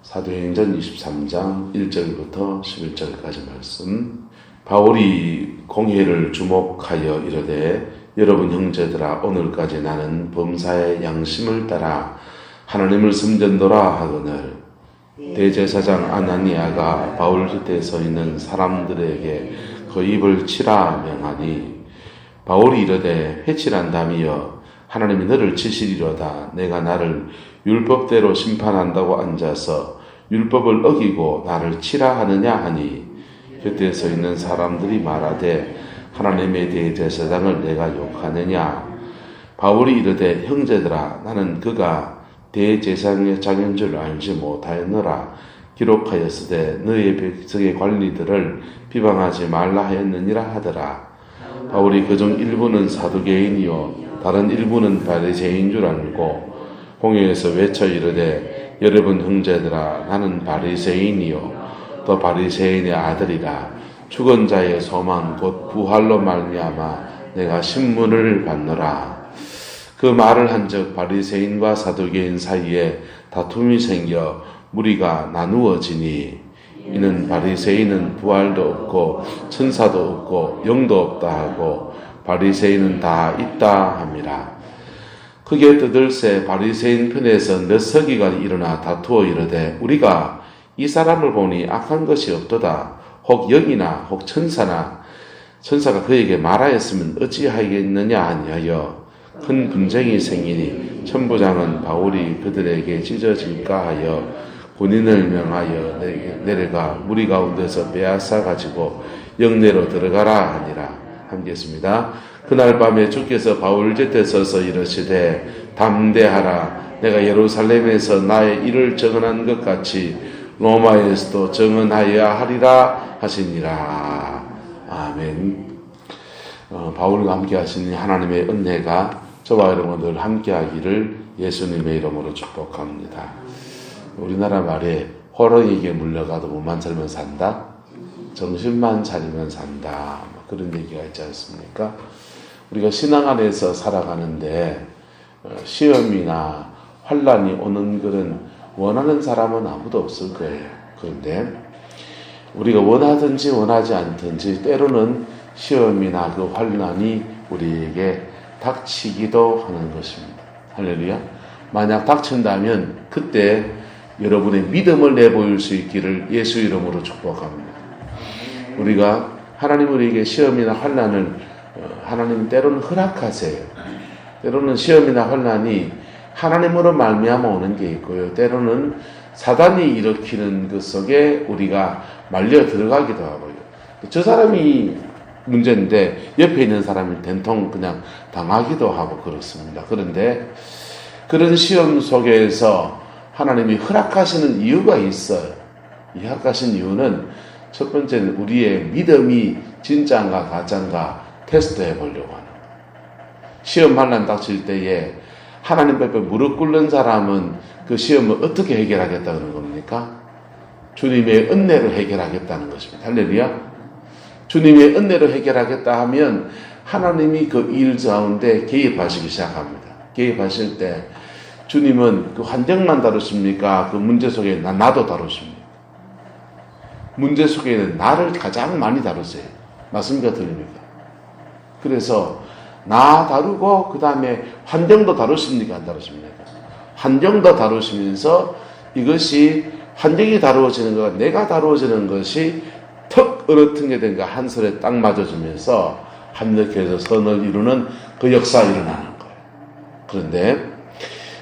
사도행전 23장 1절부터 11절까지 말씀. 바울이 공회를 주목하여 이르되 여러분 형제들아 오늘까지 나는 범사의 양심을 따라 하나님을 섬전노라 하거늘 대제사장 아나니아가 바울 곁에 서 있는 사람들에게 그 입을 치라 명하니 바울이 이르되 회칠한다미여 하나님이 너를 치시리로다. 내가 나를 율법대로 심판한다고 앉아서 율법을 어기고 나를 치라 하느냐 하니 곁에 서 있는 사람들이 말하되 하나님의 대제사장을 내가 욕하느냐. 바울이 이르되 형제들아 나는 그가 대제사장인 줄 알지 못하였노라. 기록하였으되 너의 백성의 관리들을 비방하지 말라 하였느니라 하더라. 바울이 그중 일부는 사두개인이요 다른 일부는 바리새인인 줄 알고 공회에서 외쳐 이르되 여러분 형제들아 나는 바리새인이요 또 바리새인의 아들이라. 죽은 자의 소망 곧 부활로 말미암아 내가 신문을 받노라. 그 말을 한즉 바리새인과 사두개인 사이에 다툼이 생겨 무리가 나누어지니 이는 바리새인은 부활도 없고 천사도 없고 영도 없다 하고 바리새인은 다 있다 함이라. 크게 떠들새 바리새인 편에서 몇 서기관이 일어나 다투어 이르되 우리가 이 사람을 보니 악한 것이 없도다. 혹 영이나 혹 천사가 그에게 말하였으면 어찌하겠느냐 하여 큰 분쟁이 생기니 천부장은 바울이 그들에게 찢어질까 하여 군인을 명하여 내려가 무리 가운데서 빼앗아 가지고 영내로 들어가라 하니라. 함께 했습니다. 그날 밤에 주께서 바울 곁에 서서 이르시되 담대하라. 내가 예루살렘에서 나의 일을 증언한 것 같이 로마에서도 증언하여야 하리라 하시니라. 아멘. 바울과 함께 하시는 하나님의 은혜가 저와 여러분들 함께 하기를 예수님의 이름으로 축복합니다. 우리나라 말에 호랑이에게 물려가도 몸만 차리면 산다, 정신만 차리면 산다, 그런 얘기가 있지 않습니까? 우리가 신앙 안에서 살아가는데 시험이나 환난이 오는 것은 원하는 사람은 아무도 없을 거예요. 그런데 우리가 원하든지 원하지 않든지 때로는 시험이나 그 환난이 우리에게 닥치기도 하는 것입니다. 할렐루야. 만약 닥친다면 그때 여러분의 믿음을 내보일 수 있기를 예수 이름으로 축복합니다. 우리가 하나님 우리에게 시험이나 환난을 하나님 때로는 허락하세요. 때로는 시험이나 환난이 하나님으로 말미암아 오는 게 있고요. 때로는 사단이 일으키는 그 속에 우리가 말려 들어가기도 하고요. 저 사람이 문제인데 옆에 있는 사람이 된통 그냥 당하기도 하고 그렇습니다. 그런데 그런 시험 속에서 하나님이 허락하시는 이유가 있어요. 이 허락하신 이유는 첫 번째는 우리의 믿음이 진짜인가 가짜인가 테스트해 보려고 하는 거예요. 시험 환난 닥칠 때에 하나님 앞에 무릎 꿇는 사람은 그 시험을 어떻게 해결하겠다는 겁니까? 주님의 은혜로 해결하겠다는 것입니다. 할렐루야. 주님의 은혜로 해결하겠다 하면 하나님이 그 일 가운데 개입하시기 시작합니다. 개입하실 때 주님은 그 환경만 다루십니까? 그 문제 속에 나도 다루십니까? 문제 속에는 나를 가장 많이 다루세요. 맞습니까? 들립니까? 그래서 나 다루고 그 다음에 환경도 다루십니까? 안 다루십니까? 환경도 다루시면서 이것이 환경이 다루어지는 것과 내가 다루어지는 것이 턱 얼어붙게 된 거 한 손에 딱 맞아주면서 합력해서 선을 이루는 그 역사가 일어나는 거예요. 그런데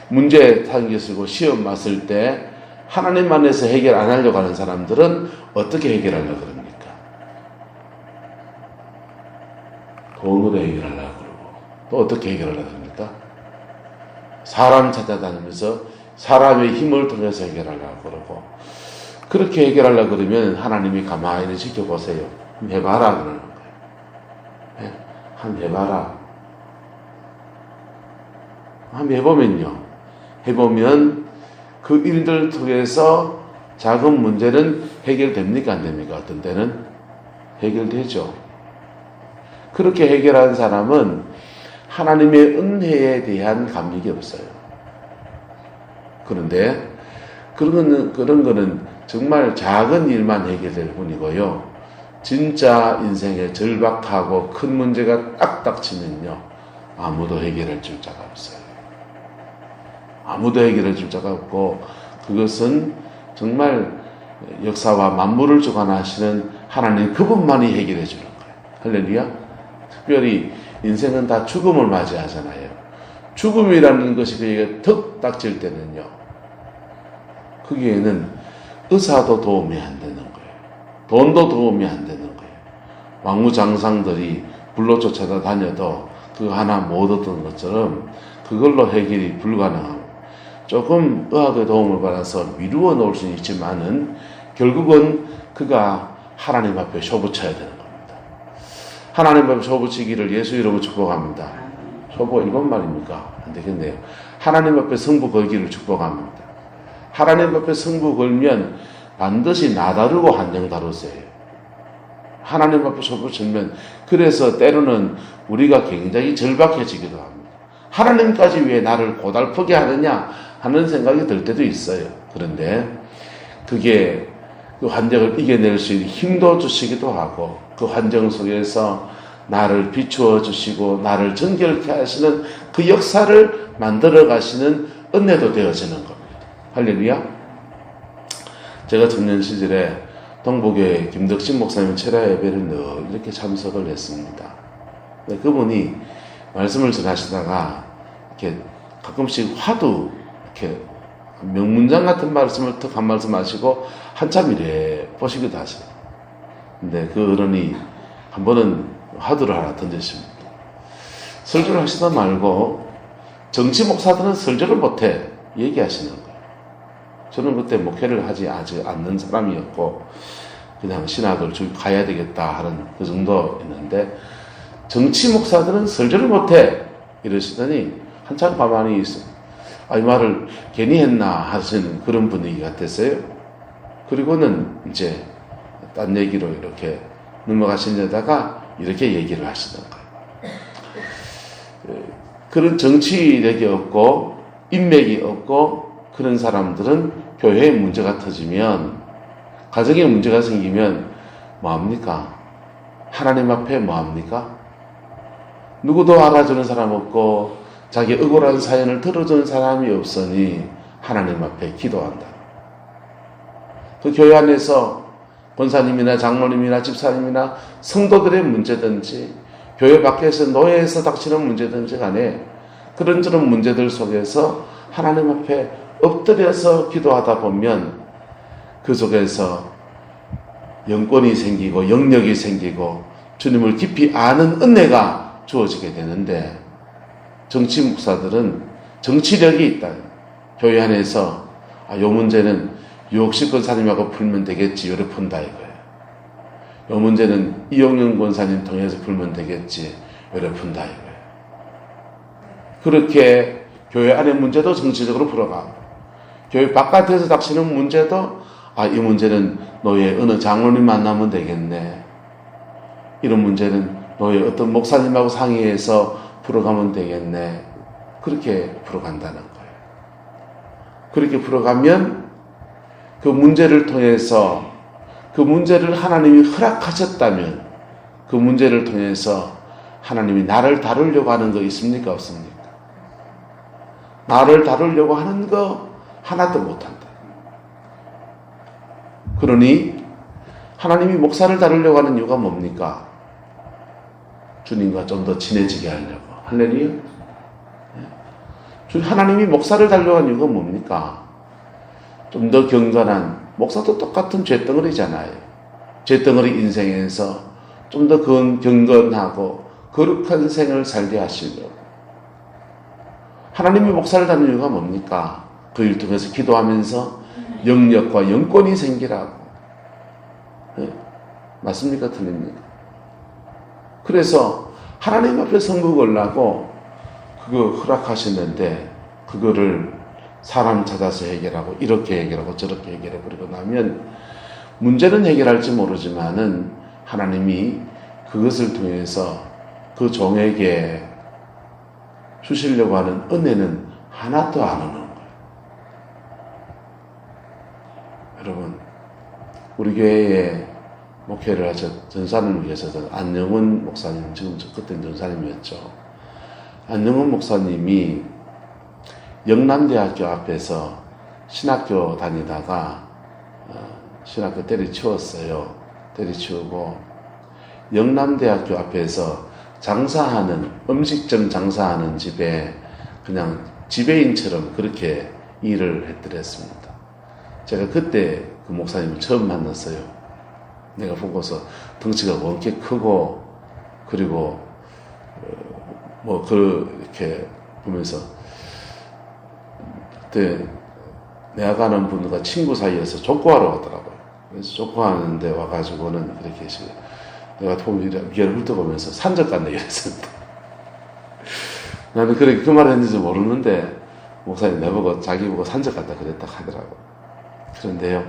문제 생기고 시험 왔을 때 하나님 안에서 해결 안 하려고 하는 사람들은 어떻게 해결하려고 그럽니까? 돈으로 해결하려고 그러고 또 어떻게 해결하려고 합니까? 사람 찾아다니면서 사람의 힘을 통해서 해결하려고 그러고 그렇게 해결하려고 그러면 하나님이 가만히 지켜보세요. 한번 해봐라 그러는 거예요. 네? 한번 해봐라. 한번 해보면 그 일들 통해서 작은 문제는 해결됩니까? 안 됩니까? 어떤 때는 해결되죠. 그렇게 해결한 사람은 하나님의 은혜에 대한 감격이 없어요. 그런데 그런 거는 정말 작은 일만 해결될 뿐이고요. 진짜 인생에 절박하고 큰 문제가 딱 닥치면요, 아무도 해결해 줄 자가 없어요. 아무도 해결해 줄 자가 없고, 그것은 정말 역사와 만물을 주관하시는 하나님 그분만이 해결해 주는 거예요. 할렐루야. 특별히 인생은 다 죽음을 맞이하잖아요. 죽음이라는 것이 그에게 턱 닥칠 때는요, 거기에는 의사도 도움이 안 되는 거예요. 돈도 도움이 안 되는 거예요. 왕무장상들이 불로 쫓아다 다녀도 그거 하나 못 얻은 것처럼 그걸로 해결이 불가능하고, 조금 의학의 도움을 받아서 미루어 놓을 수는 있지만은 결국은 그가 하나님 앞에 쇼부쳐야 되는 겁니다. 하나님 앞에 쇼부치기를 예수 이름으로 축복합니다. 쇼부 이건 말입니까? 안 되겠네요. 하나님 앞에 승부 걸기를 축복합니다. 하나님 앞에 승부 걸면 반드시 나 다르고 한정 다루세요. 하나님 앞에 쇼부치면, 그래서 때로는 우리가 굉장히 절박해지기도 합니다. 하나님까지 왜 나를 고달프게 하느냐 하는 생각이 들 때도 있어요. 그런데 그게 그 환경을 이겨낼 수 있는 힘도 주시기도 하고, 그 환경 속에서 나를 비추어 주시고 나를 정결케 하시는 그 역사를 만들어 가시는 은혜도 되어지는 겁니다. 할렐루야. 제가 청년 시절에 동부교회 김덕신 목사님 철야 예배를 늘 이렇게 참석을 했습니다. 그분이 말씀을 전하시다가 이렇게 가끔씩 화두 이렇게 명문장 같은 말씀을 턱 한 말씀 하시고 한참 이래 보시기도 하시고, 근데 그 어른이 한 번은 화두를 하나 던지십니다. 설교를 하시다 말고 정치 목사들은 설교를 못해 얘기하시는 거예요. 저는 그때 목회를 하지 않는 사람이었고 그냥 신학을 쭉 가야 되겠다 하는 그 정도였는데, 정치 목사들은 설교를 못해 이러시더니 한참 가만히 있어. 이 말을 괜히 했나 하시는 그런 분위기 같았어요. 그리고는 이제 딴 얘기로 이렇게 넘어가시려다가 이렇게 얘기를 하시는 거예요. 그런 정치력이 없고 인맥이 없고 그런 사람들은 교회에 문제가 터지면, 가정에 문제가 생기면 뭐합니까? 하나님 앞에 뭐합니까? 누구도 알아주는 사람 없고 자기 억울한 사연을 들어주는 사람이 없으니 하나님 앞에 기도한다. 그 교회 안에서 권사님이나 장로님이나 집사님이나 성도들의 문제든지 교회 밖에서 노예에서 닥치는 문제든지 간에 그런저런 문제들 속에서 하나님 앞에 엎드려서 기도하다 보면 그 속에서 영권이 생기고 영력이 생기고 주님을 깊이 아는 은혜가 주어지게 되는데, 정치 목사들은 정치력이 있다. 교회 안에서 요 문제는 유옥식 권사님하고 풀면 되겠지, 요래 푼다 이거예요. 요 문제는 이용영 권사님 통해서 풀면 되겠지, 요래 푼다 이거예요. 그렇게 교회 안의 문제도 정치적으로 풀어가고, 교회 바깥에서 닥치는 문제도 이 문제는 너의 어느 장로님 만나면 되겠네, 이런 문제는 너의 어떤 목사님하고 상의해서 풀어가면 되겠네, 그렇게 풀어간다는 거예요. 그렇게 풀어가면 그 문제를 통해서, 그 문제를 하나님이 허락하셨다면 그 문제를 통해서 하나님이 나를 다루려고 하는 거 있습니까? 없습니까? 나를 다루려고 하는 거 하나도 못한다. 그러니 하나님이 목사를 다루려고 하는 이유가 뭡니까? 주님과 좀 더 친해지게 하려고. 할렐루야. 하나님이 목사를 다루려고 하는 이유가 뭡니까? 좀 더 경건한, 목사도 똑같은 죄덩어리잖아요. 죄덩어리 인생에서 좀 더 경건하고 거룩한 생을 살게 하시려고. 하나님이 목사를 다루는 이유가 뭡니까? 그 일 통해서 기도하면서 영력과 영권이 생기라고. 네? 맞습니까? 틀립니까? 그래서 하나님 앞에 선거 걸라고 그거 허락하셨는데, 그거를 사람 찾아서 해결하고 이렇게 해결하고 저렇게 해결해버리고 나면 문제는 해결할지 모르지만은 하나님이 그것을 통해서 그 종에게 주시려고 하는 은혜는 하나도 안 오는 거예요. 여러분, 우리 교회에 목회를 하셨 전사님을 계셔서 안영훈 목사님, 지금 그때는 전사님이었죠. 안영훈 목사님이 영남대학교 앞에서 신학교 다니다가 신학교 때려치웠어요. 때려치우고 영남대학교 앞에서 장사하는, 음식점 장사하는 집에 그냥 지배인처럼 그렇게 일을 했더랬습니다. 제가 그때 그 목사님을 처음 만났어요. 내가 보고서 덩치가 원체 크고, 그리고 그렇게 보면서 그때 내가 가는 분과 친구 사이에서 족구하러 왔더라고요. 그래서 족구하는데 와가지고는 그렇게 내가 보면 미안을 훑어보면서 산적 갔네 이랬습니다. 나는 그 말을 했는지 모르는데 목사님 내보고 자기 보고 산적 갔다 그랬다 하더라고요. 그런데요,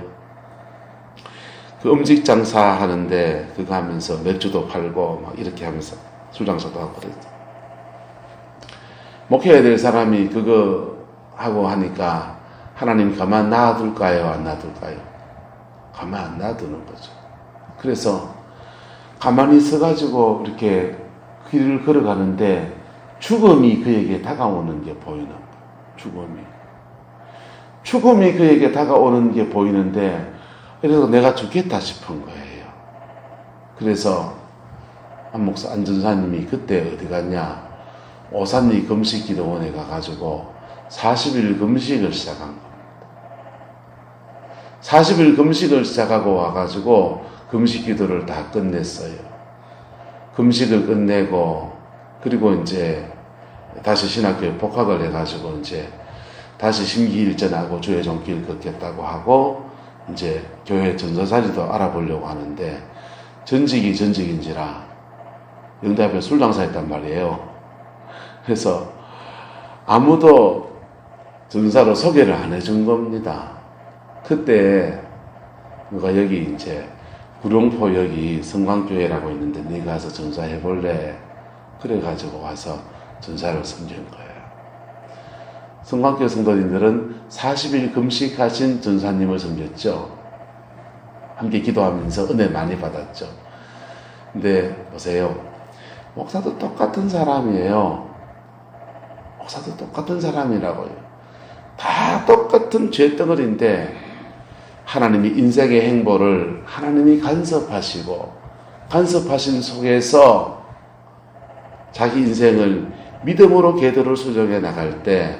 그 음식 장사 하는데 그거 하면서 맥주도 팔고 막 이렇게 하면서 술 장사도 하고 그랬죠. 목회해야 될 사람이 그거 하고 하니까 하나님 가만 놔둘까요? 안 놔둘까요? 가만 안 놔두는 거죠. 그래서 가만히 서가지고 이렇게 길을 걸어가는데 죽음이 그에게 다가오는 게 보이는 거예요. 죽음이 그에게 다가오는 게 보이는데, 그래서 내가 죽겠다 싶은 거예요. 그래서 안 전사님이 그때 어디 갔냐, 오산리 금식기도원에 가가지고 40일 금식을 시작한 겁니다. 40일 금식을 시작하고 와가지고 금식기도를 다 끝냈어요. 금식을 끝내고, 그리고 이제 다시 신학교에 복학을 해가지고 이제 다시 심기일전하고 주의 종길 걷겠다고 하고 이제 교회 전도자리도 알아보려고 하는데 전직이 전직인지라 영대 앞에 술 장사했단 말이에요. 그래서 아무도 전사로 소개를 안 해준 겁니다. 그때 누가 여기 이제 구룡포 여기 성광교회라고 있는데 네가 가서 전사해볼래? 그래가지고 와서 전사를 섬긴 거예요. 성광교회 성도님들은 40일 금식하신 전사님을 섬겼죠. 함께 기도하면서 은혜 많이 받았죠. 근데 보세요, 목사도 똑같은 사람이에요. 목사도 똑같은 사람이라고요. 다 똑같은 죄덩어리인데 하나님이 인생의 행보를 하나님이 간섭하신 속에서 자기 인생을 믿음으로 궤도를 수정해 나갈 때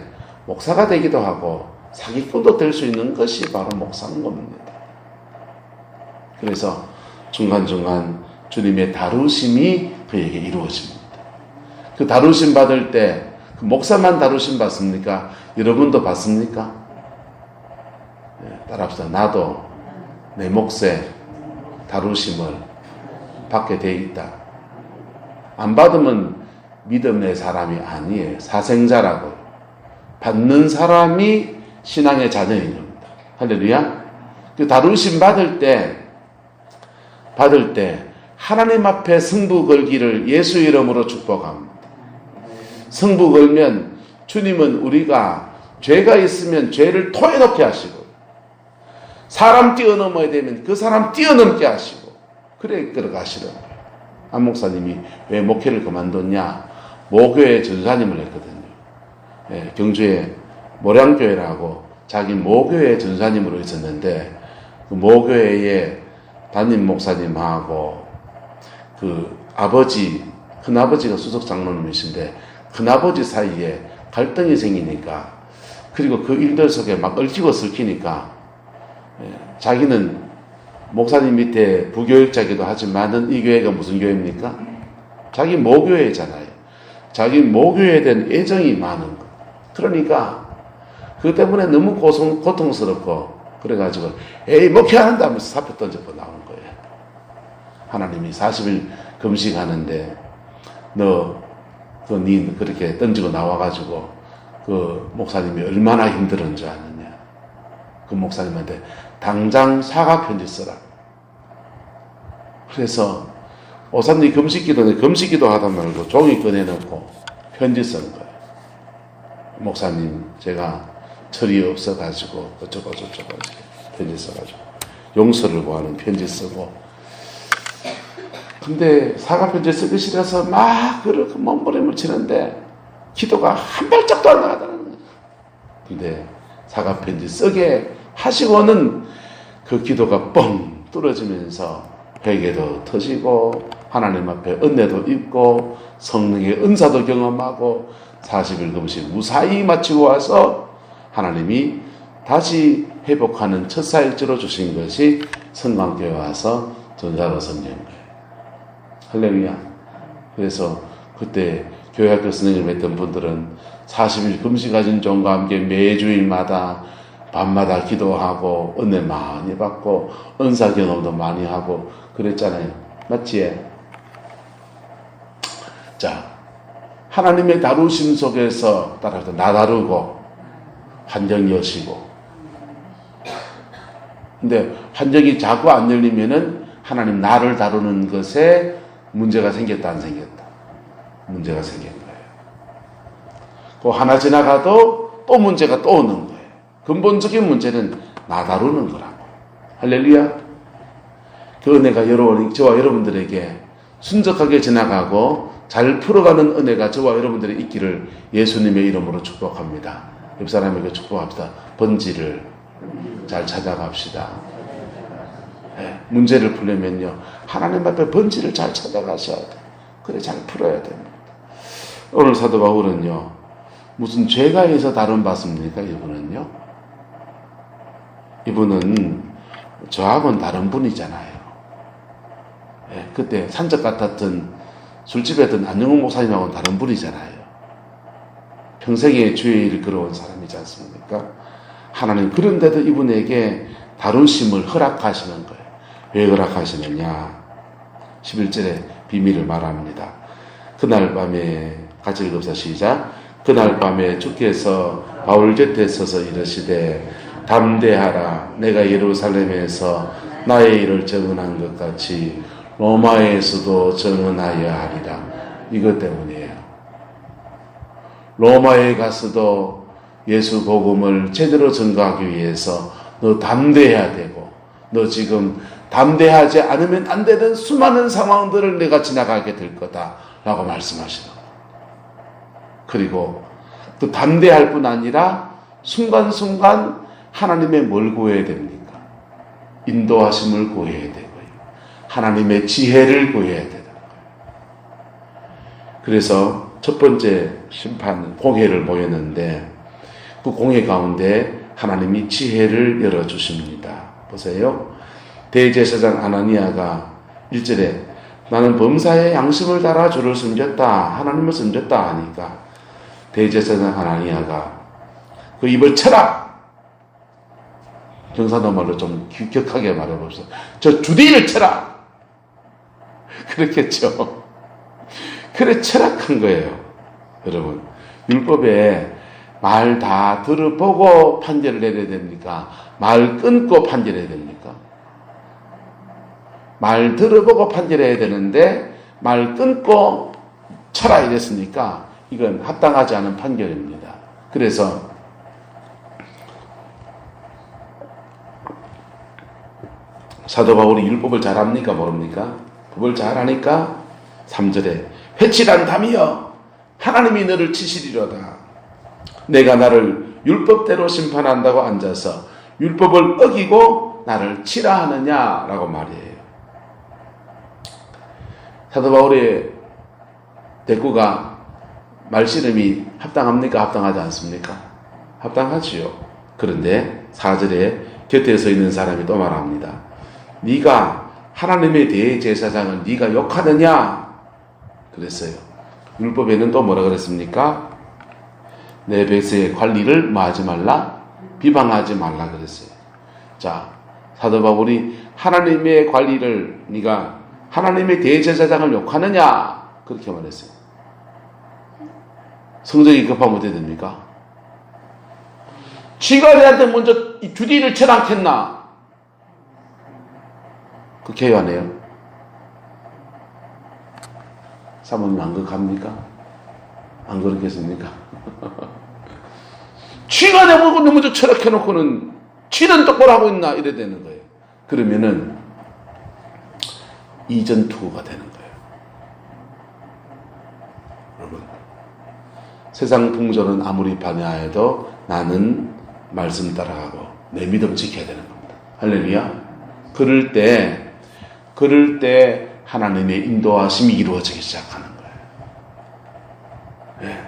목사가 되기도 하고 사기꾼도 될 수 있는 것이 바로 목사인 겁니다. 그래서 중간중간 주님의 다루심이 그에게 이루어집니다. 그 다루심 받을 때 그 목사만 다루심 받습니까? 여러분도 받습니까? 따라합시다. 나도 내 몫에 다루심을 받게 돼 있다. 안 받으면 믿음의 사람이 아니에요. 사생자라고. 받는 사람이 신앙의 자녀인 겁니다. 할렐루야. 그 다루심 받을 때 하나님 앞에 승부 걸기를 예수 이름으로 축복합니다. 승부 걸면 주님은 우리가 죄가 있으면 죄를 토해놓게 하시고, 사람 뛰어넘어야 되면 그 사람 뛰어넘게 하시고, 그래 끌어가시는 거예요. 안 목사님이 왜 목회를 그만뒀냐? 모교회 전사님을 했거든요. 예, 경주에 모량교회라고 자기 모교회 전사님으로 있었는데, 그 모교회에 담임 목사님하고 그 아버지, 큰아버지가 수석 장로님이신데 큰아버지 사이에 갈등이 생기니까, 그리고 그 일들 속에 막 얽히고 설키니까, 자기는 목사님 밑에 부교육자이기도 하지만은 이 교회가 무슨 교회입니까? 자기 모교회잖아요. 자기 모교회에 대한 애정이 많은 거. 그러니까 그 때문에 너무 고통스럽고, 그래가지고 에이 목회 안 한다 하면서 사표 던져서 나온 거예요. 하나님이 40일 금식하는데 니 그렇게 던지고 나와가지고 그 목사님이 얼마나 힘들은 줄 아느냐. 그 목사님한테 당장 사과 편지 써라. 그래서 오산리 금식기도 하다 말고 종이 꺼내놓고 편지 쓴 거예요. 목사님, 제가 철이 없어가지고 어쩌고 편지 써가지고 용서를 구하는 편지 쓰고. 근데 사과 편지 쓰기 싫어서 막 그렇게 몸부림을 치는데 기도가 한 발짝도 안 나가더라는 거예요. 근데 사과 편지 쓰게 하시고는 그 기도가 뻥 뚫어지면서 회개도 터지고 하나님 앞에 은혜도 입고 성령의 은사도 경험하고 40일 금식 무사히 마치고 와서 하나님이 다시 회복하는 첫 사일주로 주신 것이 성강교회 와서 전사로 섬긴 거예요. 할렐루야. 그래서 그때 교회학교 선생님을 했던 분들은 40일 금식하신 종과 함께 매주일마다 밤마다 기도하고 은혜 많이 받고 은사 경험도 많이 하고 그랬잖아요. 맞지? 자, 하나님의 다루심 속에서 따라서 나 다루고 환경 여시고. 근데 환경이 자꾸 안 열리면은 하나님 나를 다루는 것에 문제가 생겼다 안 생겼다? 문제가 생긴 거예요. 그 하나 지나가도 또 문제가 또 오는 거예요. 근본적인 문제는 나 다루는 거라고. 할렐루야. 그 은혜가 저와 여러분들에게 순적하게 지나가고 잘 풀어가는 은혜가 저와 여러분들의 있기를 예수님의 이름으로 축복합니다. 옆 사람에게 축복합시다. 번지를 잘 찾아갑시다. 네, 문제를 풀려면요 하나님 앞에 번지를 잘 찾아가셔야 돼요. 그래 잘 풀어야 됩니다. 오늘 사도 바울은요 무슨 죄가 있어 다름 받습니까? 이분은 저하고는 다른 분이잖아요. 네, 그때 산적 같았던 술집에 있던 안영훈 목사님하고는 다른 분이잖아요. 평생에 주의 일을 걸어온 사람이지 않습니까? 하나님 그런데도 이분에게 다루심을 허락하시는 거예요. 왜 허락하시느냐? 11절에 비밀을 말합니다. 그날 밤에 같이 읽읍시다. 시작. 그날 밤에 주께서 바울 곁에 서서 이르시되 담대하라. 내가 예루살렘에서 나의 일을 증언한 것 같이 로마에서도 증언하여 하리라. 이것 때문이에요. 로마에 가서도 예수 복음을 제대로 전가하기 위해서 너 담대해야 되고 너 지금 담대하지 않으면 안 되는 수많은 상황들을 내가 지나가게 될 거다 라고 말씀하시는 거예요. 그리고 또 담대할 뿐 아니라 순간순간 하나님의 뭘 구해야 됩니까? 인도하심을 구해야 되고요. 하나님의 지혜를 구해야 되는 거예요. 그래서 첫 번째 심판 공회를 보였는데 그 공회 가운데 하나님이 지혜를 열어주십니다. 보세요. 대제사장 아나니아가 1절에 나는 범사에 양심을 따라 주를 섬겼다. 하나님을 섬겼다 하니까 대제사장 아나니아가 그 입을 쳐라. 경상도 말로 좀 격하게 말해봅시다. 저 주디를 쳐라. 그렇겠죠. 그래 철학한 거예요. 여러분 율법에 말 다 들어보고 판결을 내려야 됩니까? 말 끊고 판결해야 됩니까? 말 들어보고 판결해야 되는데 말 끊고 쳐라 이랬으니까 이건 합당하지 않은 판결입니다. 그래서 사도 바울이 율법을 잘합니까? 모릅니까? 법을 잘하니까 3절에 회칠한 담이여 하나님이 너를 치시리로다. 내가 나를 율법대로 심판한다고 앉아서 율법을 어기고 나를 치라 하느냐라고 말이에요. 사도 바울의 대꾸가 말씨름이 합당합니까? 합당하지 않습니까? 합당하지요. 그런데 4절에 곁에 서 있는 사람이 또 말합니다. 네가 하나님의 대제사장을 네가 욕하느냐? 그랬어요. 율법에는 또 뭐라 그랬습니까? 내 백성의 관리를 뭐 하지 말라? 비방하지 말라 그랬어요. 자, 사도 바울이 하나님의 관리를 네가 하나님의 대제사장을 욕하느냐? 그렇게 말했어요. 성적이 급하면 어떻게 됩니까? 쥐가 내한테 먼저 이 주디를 쳐라 않겠나? 그렇게 해야 하네요. 사모님 안 그렇습니까? 안 그렇겠습니까? 쥐가 내 먼저 철학해놓고는 쥐는 똑바로 하고 있나 이래 되는 거예요. 그러면은 이전 투구가 되는 거예요. 여러분, 세상 풍조는 아무리 반야해도 나는 말씀 따라가고 내 믿음 지켜야 되는 겁니다. 할렐루야. 그럴 때 하나님의 인도하심이 이루어지기 시작하는 거예요. 네.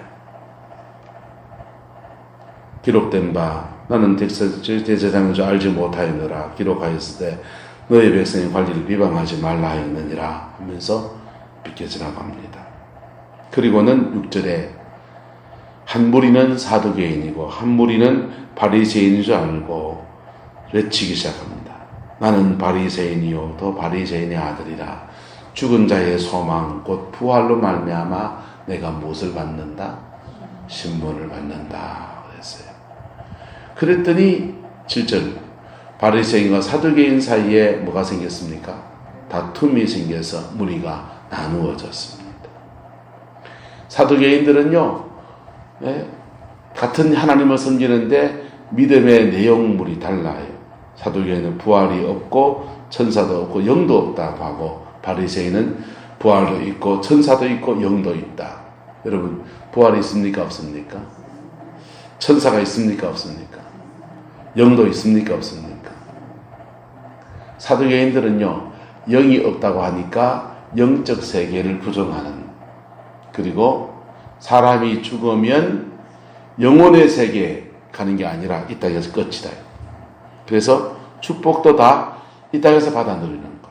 기록된 바 나는 대제사장인 줄 알지 못하였느라 기록하였을 때 너의 백성의 관리를 비방하지 말라 하였느니라 하면서 비켜지라고 합니다. 그리고는 6절에 한 무리는 사두개인이고 한 무리는 바리새인인 줄 알고 외치기 시작합니다. 나는 바리새인이요 더 바리새인의 아들이라. 죽은 자의 소망 곧 부활로 말미암아 내가 무엇을 받는다? 신분을 받는다 그랬어요. 그랬더니 7절 바리새인과 사두개인 사이에 뭐가 생겼습니까? 다툼이 생겨서 무리가 나누어졌습니다. 사두개인들은요, 같은 하나님을 섬기는데 믿음의 내용물이 달라요. 사두개인은 부활이 없고 천사도 없고 영도 없다고 하고, 바리새인은 부활도 있고 천사도 있고 영도 있다. 여러분, 부활이 있습니까? 없습니까? 천사가 있습니까? 없습니까? 영도 있습니까? 없습니까? 사두개인들은요, 영이 없다고 하니까 영적 세계를 부정하는, 그리고 사람이 죽으면 영혼의 세계에 가는 게 아니라 이 땅에서 끝이다. 그래서 축복도 다 이 땅에서 받아 누리는 것.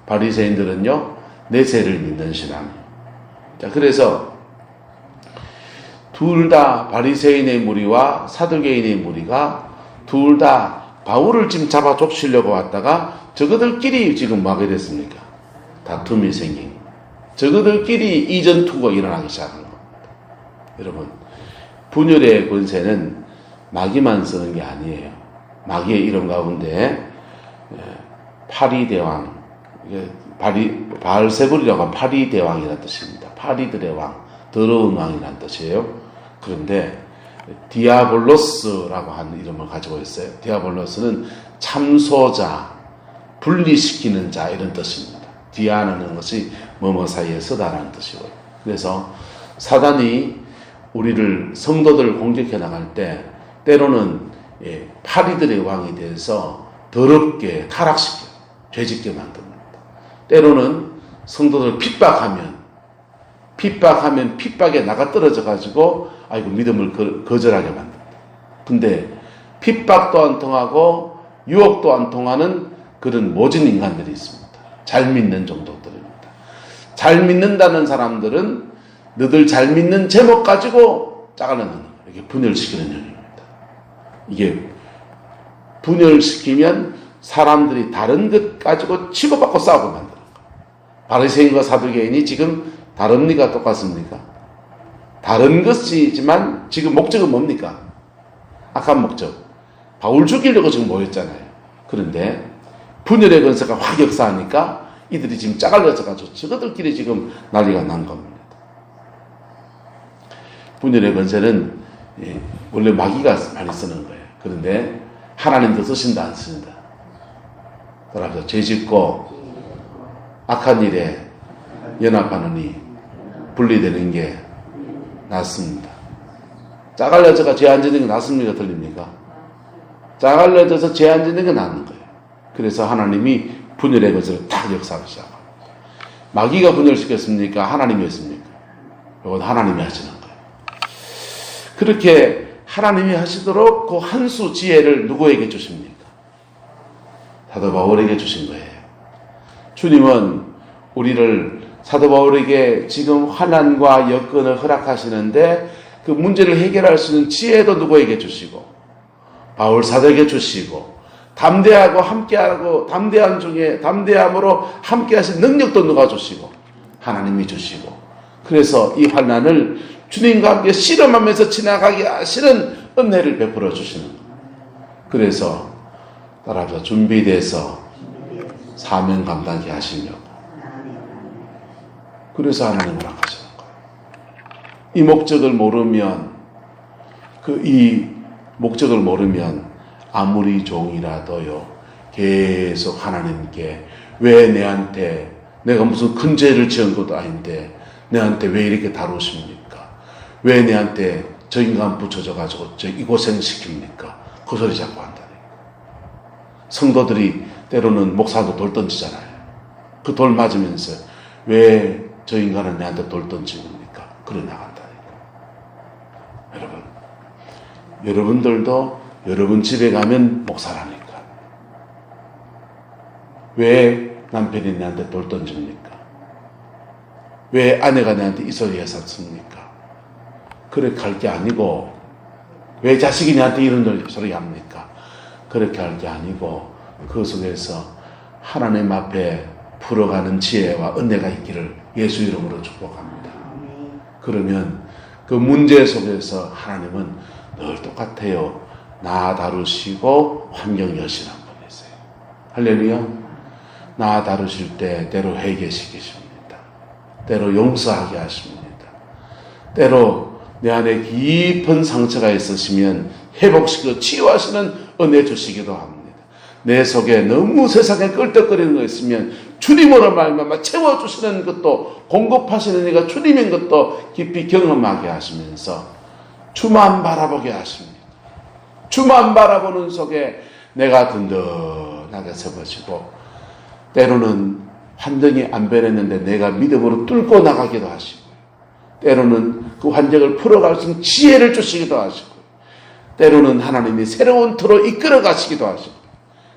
바리새인들은요, 내세를 믿는 신앙이에요. 자, 그래서 둘 다 바리새인의 무리와 사두개인의 무리가 둘 다 바울을 지금 잡아 쫓으려고 왔다가 저그들끼리 지금 뭐 하게 됐습니까? 다툼이 생긴. 저그들끼리 이전 투구가 일어나기 시작한 겁니다. 여러분, 분열의 권세는 마귀만 쓰는 게 아니에요. 마귀의 이름 가운데 파리대왕, 바알세불이라고 하면 파리대왕이라는 뜻입니다. 파리들의 왕, 더러운 왕이라는 뜻이에요. 그런데 디아볼로스라고 하는 이름을 가지고 있어요. 디아볼로스는 참소자, 분리시키는 자 이런 뜻입니다. 디아라는 것이 뭐뭐 사이에 서다라는 뜻이고요. 그래서 사단이 우리를 성도들을 공격해 나갈 때 때로는 파리들의 왕이 돼서 더럽게 타락시켜요. 죄짓게 만듭니다. 때로는 성도들을 핍박하면 핍박에 나가 떨어져 가지고 아이고 믿음을 거절하게 만듭니다. 근데 핍박도 안 통하고 유혹도 안 통하는 그런 모진 인간들이 있습니다. 잘 믿는 정도들입니다. 잘 믿는다는 사람들은 너들 잘 믿는 제목 가지고 짜갈려놓는 거예요. 이게 분열시키는 영입니다. 이게 분열시키면 사람들이 다른 것 가지고 치고받고 싸우고 만드는 거예요. 바리새인과 사두개인이 지금 다릅니까? 똑같습니까? 다른 것이지만 지금 목적은 뭡니까? 악한 목적. 바울 죽이려고 지금 모였잖아요. 그런데 분열의 권세가 확 역사하니까 이들이 지금 짜갈려져가지고 저것들끼리 지금 난리가 난 겁니다. 분열의 권세는 원래 마귀가 많이 쓰는 거예요. 그런데 하나님도 쓰신다 안 쓰신다? 따라서 죄짓고 악한 일에 연합하느니 분리되는 게 낫습니다. 짜갈려져가 죄 안 짓는 게 낫습니까? 틀립니까? 짜갈려져서 죄 안 짓는 게 낫는 거예요. 그래서 하나님이 분열의 것을 딱 역사하기 시작합니다. 마귀가 분열시켰습니까? 하나님이 했습니까? 이건 하나님이 하시는 거예요. 그렇게 하나님이 하시도록 그 한 수 지혜를 누구에게 주십니까? 사도 바울에게 주신 거예요. 주님은 우리를 사도 바울에게 지금 환난과 여건을 허락하시는데 그 문제를 해결할 수 있는 지혜도 누구에게 주시고 바울 사도에게 주시고 담대하고 함께하고 담대함으로 함께하신 능력도 누가 주시고 하나님이 주시고 그래서 이 환난을 주님과 함께 씨름하면서 지나가게 하시는 은혜를 베풀어 주시는 거예요. 그래서 따라서 준비돼서 사명 감당케 하시려고 그래서 하나님 허락하시는 거예요. 이 목적을 모르면 이 목적을 모르면 아무리 종이라도요, 계속 하나님께 왜 내한테, 내가 무슨 큰 죄를 지은 것도 아닌데 내한테 왜 이렇게 다루십니까? 왜 내한테 저 인간 붙여줘가지고 이 고생시킵니까? 그 소리 자꾸 한다니까. 성도들이 때로는 목사도 돌 던지잖아요. 그 돌 맞으면서 왜 저 인간은 내한테 돌 던집니까? 그래 나간다니까. 여러분, 여러분들도 여러분 집에 가면 목사라니까. 왜 남편이 내한테 돌 던집니까? 왜 아내가 내한테 이 소리 했었습니까? 그렇게 할 게 아니고, 왜 자식이 내한테 이런 소리 합니까? 그렇게 할 게 아니고, 그 속에서 하나님 앞에 풀어가는 지혜와 은혜가 있기를 예수 이름으로 축복합니다. 그러면 그 문제 속에서 하나님은 늘 똑같아요. 나 다루시고 환경 여신한 분이세요. 할렐루야. 나 다루실 때 때로 회개시키십니다. 때로 용서하게 하십니다. 때로 내 안에 깊은 상처가 있으시면 회복시키고 치유하시는 은혜 주시기도 합니다. 내 속에 너무 세상에 껄떡거리는 거 있으면 주님으로 말미암아 채워주시는 것도, 공급하시는 이가 주님인 것도 깊이 경험하게 하시면서 주만 바라보게 하십니다. 주만 바라보는 속에 내가 든든하게 서버지고, 때로는 환경이 안 변했는데 내가 믿음으로 뚫고 나가기도 하시고, 때로는 그 환경을 풀어갈 수 있는 지혜를 주시기도 하시고, 때로는 하나님이 새로운 터로 이끌어 가시기도 하시고,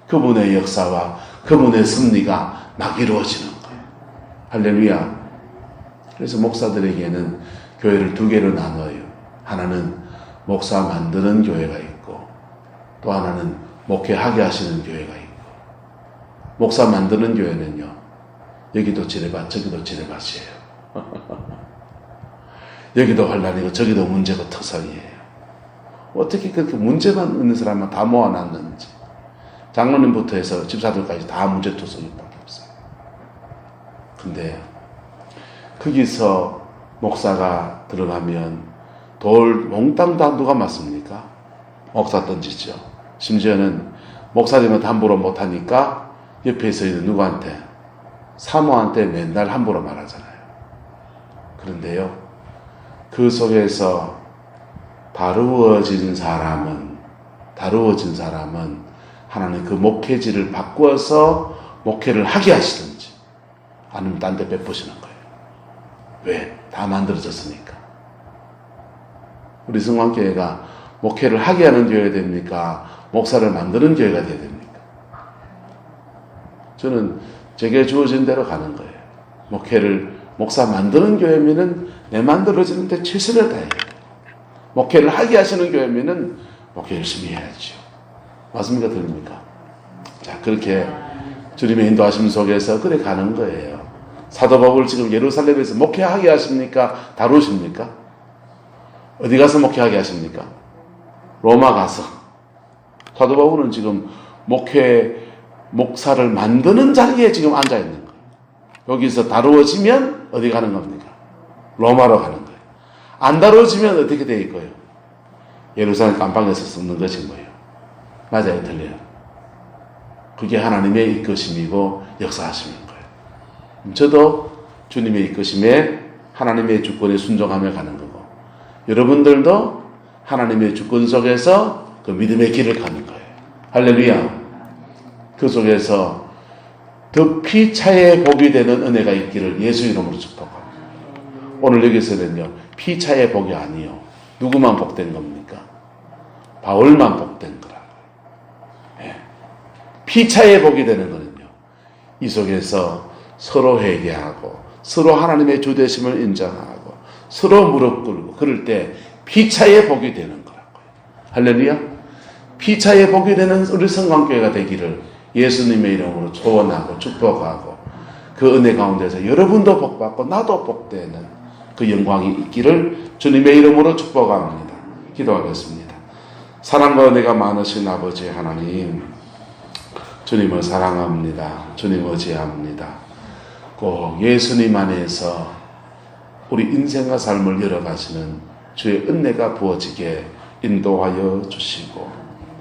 그분의 역사와 그분의 섭리가 막 이루어지는 거예요. 할렐루야. 그래서 목사들에게는 교회를 두 개로 나눠요. 하나는 목사 만드는 교회가 있고, 또 하나는 목회하게 하시는 교회가 있고. 목사 만드는 교회는요, 여기도 지뢰밭 저기도 지뢰밭이에요. 여기도 환란이고 저기도 문제고 터성이에요. 어떻게 그렇게 문제만 있는 사람만 다 모아놨는지, 장로님부터 해서 집사들까지 다 문제투성이밖에 없어요. 근데 거기서 목사가 들어가면 돌 몽땅 다 누가 맞습니까? 목사 던지죠. 심지어는 목사님한테 함부로 못하니까 옆에 서 있는 누구한테? 사모한테 맨날 함부로 말하잖아요. 그런데요, 그 속에서 다루어진 사람은 하나님 그 목회지를 바꾸어서 목회를 하게 하시든지, 아니면 딴 데 베푸시는 거예요. 왜? 다 만들어졌으니까. 우리 성광교회가 목회를 하게 하는 교회가 됩니까? 목사를 만드는 교회가 돼야 됩니까? 저는 제게 주어진 대로 가는 거예요. 목사 만드는 교회면은 내 만들어지는데 최선을 다해요. 목회를 하게 하시는 교회면은 목회 열심히 해야죠. 맞습니까? 들립니까? 자, 그렇게 주님의 인도하심 속에서 그래 가는 거예요. 사도 바울 지금 예루살렘에서 목회하게 하십니까? 다루십니까? 어디 가서 목회하게 하십니까? 로마 가서. 사도 바울은 지금 목사를 만드는 자리에 지금 앉아 있는 거예요. 여기서 다루어지면 어디 가는 겁니까? 로마로 가는 거예요. 안 다루어지면 어떻게 돼 있고요? 예루살렘 깜방에서 썩는 것인 거예요. 맞아요, 틀려요. 그게 하나님의 이끄심이고 역사하심인 거예요. 저도 주님의 이끄심에 하나님의 주권에 순종하며 가는 거고, 여러분들도 하나님의 주권 속에서 그 믿음의 길을 가는 거예요. 할렐루야. 그 속에서 더 피차에 복이 되는 은혜가 있기를 예수 이름으로 축복합니다. 오늘 여기서는요, 피차에 복이 아니요, 누구만 복된 겁니까? 바울만 복된 거라. 예. 피차에 복이 되는 거는요, 이 속에서 서로 회개하고 서로 하나님의 주되심을 인정하고 서로 무릎 꿇고 그럴 때 피차에 복이 되는 거라고요. 할렐루야. 피차에 복이 되는 우리 성광교회가 되기를 예수님의 이름으로 소원하고 축복하고, 그 은혜 가운데서 여러분도 복받고 나도 복되는 그 영광이 있기를 주님의 이름으로 축복합니다. 기도하겠습니다. 사랑과 은혜가 많으신 아버지 하나님, 주님을 사랑합니다. 주님 의지합니다. 꼭 예수님 안에서 우리 인생과 삶을 열어가시는 주의 은혜가 부어지게 인도하여 주시고,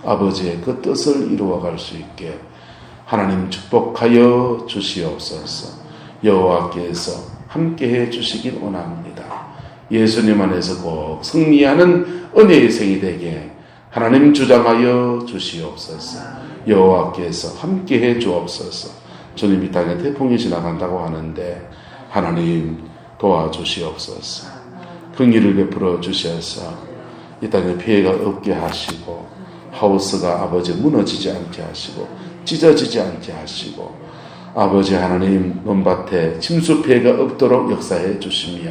아버지의 그 뜻을 이루어갈 수 있게 하나님 축복하여 주시옵소서. 여호와께서 함께해 주시길 원합니다. 예수님 안에서 꼭 승리하는 은혜의 생이 되게 하나님 주장하여 주시옵소서. 여호와께서 함께해 주옵소서. 주님 이 땅에 태풍이 지나간다고 하는데 하나님 도와주시옵소서. 긍휼을 베풀어 주셔서 이 땅에 피해가 없게 하시고 하우스가 아버지 무너지지 않게 하시고 찢어지지 않게 하시고 아버지 하나님 논밭에 침수 피해가 없도록 역사해 주시며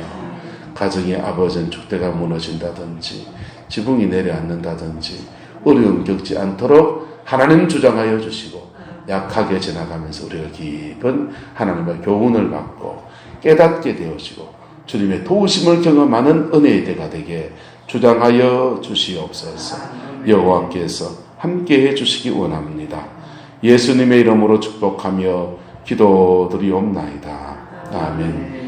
가정의 아버지는 축대가 무너진다든지 지붕이 내려앉는다든지 어려움 겪지 않도록 하나님 주장하여 주시고 약하게 지나가면서 우리가 깊은 하나님의 교훈을 받고 깨닫게 되어지고 주님의 도우심을 경험하는 은혜의 때가 되게 주장하여 주시옵소서. 여호와께서 함께해 주시기 원합니다. 예수님의 이름으로 축복하며 기도드리옵나이다. 아멘.